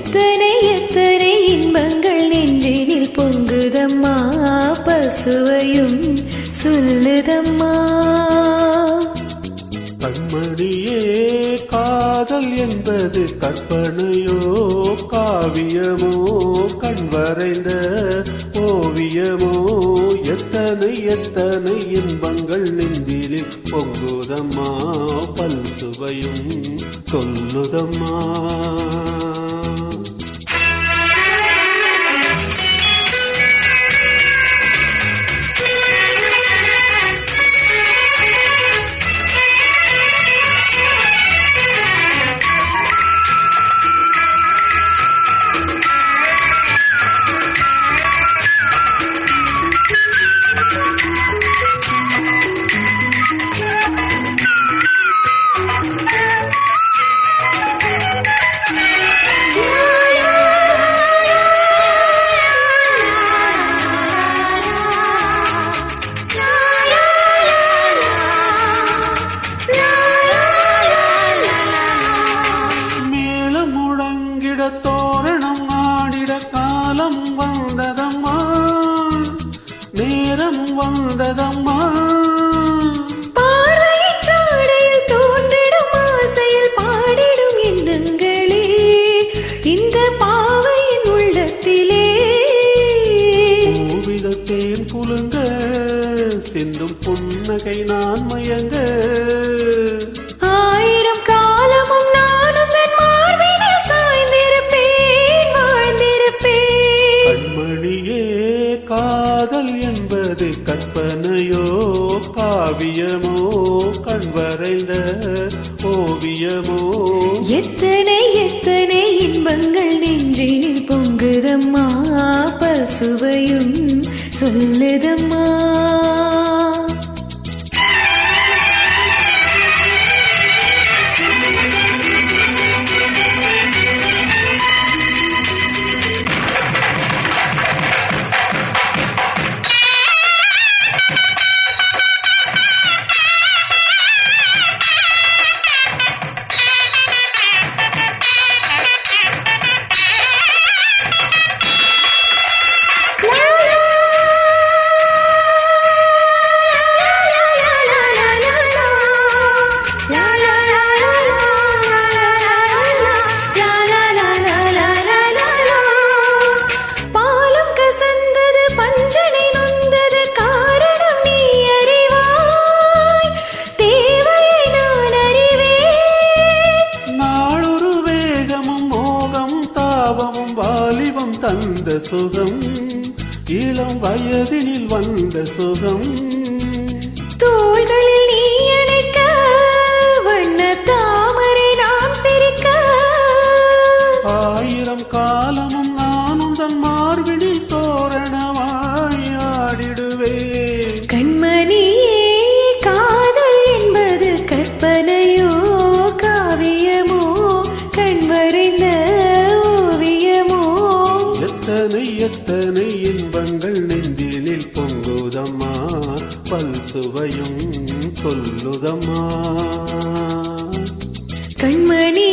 எத்தனை எத்தனை இன்பங்கள் நெஞ்சினில் பொங்குதம்மா, பசுவையும் சொல்லுதம்மா. கண்மணியே, காதல் என்பது கற்பனையோ காவியமோ கண் வரைந்த ஓவியமோ? எத்தனை எத்தனை இன்பங்கள் நெஞ்சிலில் பொங்குதம்மா, பல் சுவையும் சொல்லுதம்மா. தோரணம் ஆடிட காலம் வந்ததம்மா, நேரம் வந்ததம்மா. பார்வையின் சாடையில் தோன்றிடும் ஆசையில் பாடிடும் எண்ணங்களே இந்த பாவையின் உள்ளத்திலே. பூவிதத்தேன் புலுங்க சிந்தும் புன்னகை நான் மயங்க, ஆயிரம் காலமும் நானும் தன் மார்பினில் சாய்ந்திருப்பேன், வாழ்ந்திருப்பேன். கண்மணியே, காதல் என்பது கற்பனையோ காவியமோ கண் வரைந்த ஓவியமோ? எத்தனை எத்தனை இன்பங்கள் நெஞ்சினில் பொங்குதம்மா, பசுவையும் சொல்லுதம்மா. வாலிபம் தந்த சுகம், இளம் வயதினில் வந்த சுகம். தோள்களில் நீ அணைக்க, வண்ண தாமரை நாம் சிரிக்க, ஆயிரம் காலமும் நானும் தன் மார்பினில் தோரணமாய் ஆடிடுவேன். கண்மணியே, காதல் என்பது கற்பனையோ காவியமோ கண் வரைந்த ஓவியமோ? எத்தனை எத்தனை இன்பங்கள் நெஞ்சினில் பொங்குதம்மா, பல் சுவையும் சொல்லுதம்மா. கண்மணி